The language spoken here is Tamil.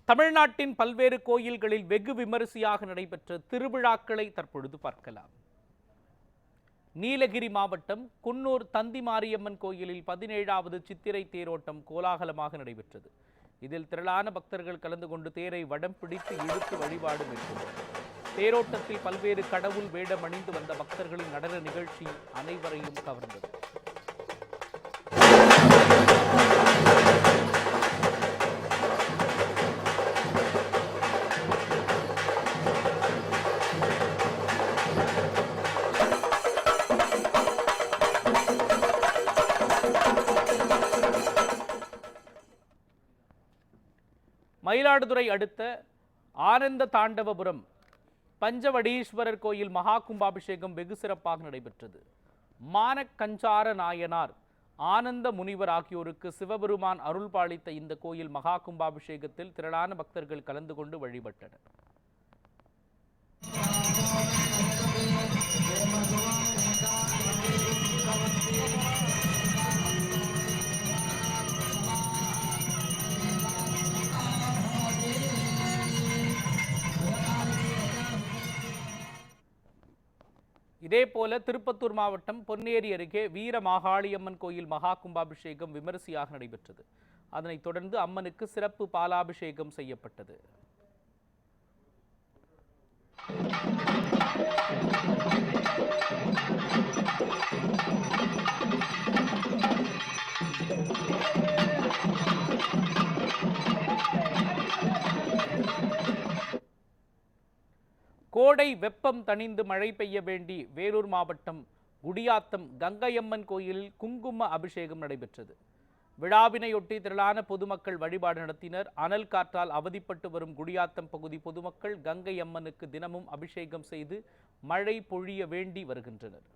தமிழ்நாட்டின் பல்வேறு கோயில்களில் வெகு விமரிசையாக நடைபெற்ற திருவிழாக்களை தற்பொழுது பார்க்கலாம். நீலகிரி மாவட்டம் குன்னூர் தந்தி மாரியம்மன் கோயிலில் 17வது சித்திரை தேரோட்டம் கோலாகலமாக நடைபெற்றது. இதில் திரளான பக்தர்கள் கலந்து கொண்டு தேரை வடம் பிடித்து இழுத்து வழிபாடு மேற்கொண்டனர். தேரோட்டத்தில் பல்வேறு கடவுள் வேடம் அணிந்து வந்த பக்தர்களின் நடன நிகழ்ச்சி அனைவரையும் கவர்ந்தது. மயிலாடுதுறை அடுத்த ஆனந்த தாண்டவபுரம் பஞ்சவடீஸ்வரர் கோயில் மகா கும்பாபிஷேகம் வெகு சிறப்பாக நடைபெற்றது. மானக்கஞ்சார நாயனார், ஆனந்த முனிவர் ஆகியோருக்கு சிவபெருமான் அருள் பாலித்த இந்த கோயில் மகா கும்பாபிஷேகத்தில் திரளான பக்தர்கள் கலந்து கொண்டு வழிபட்டனர். இதேபோல திருப்பத்தூர் மாவட்டம் பொன்னேரி அருகே வீர மாகாளியம்மன் கோயில் மகா கும்பாபிஷேகம் விமரிசையாக நடைபெற்றது. அதனைத் தொடர்ந்து அம்மனுக்கு சிறப்பு பாலாபிஷேகம் செய்யப்பட்டது. கோடை வெப்பம் தணிந்து மழை பெய்ய வேண்டி வேலூர் மாவட்டம் குடியாத்தம் கங்கையம்மன் கோயிலில் குங்கும அபிஷேகம் நடைபெற்றது. விழாவினையொட்டி திரளான பொதுமக்கள் வழிபாடு நடத்தினர். அனல் காற்றால் அவதிப்பட்டு வரும் குடியாத்தம் பகுதி பொதுமக்கள் கங்கையம்மனுக்கு தினமும் அபிஷேகம் செய்து மழை பொழிய வேண்டி வருகின்றனர்.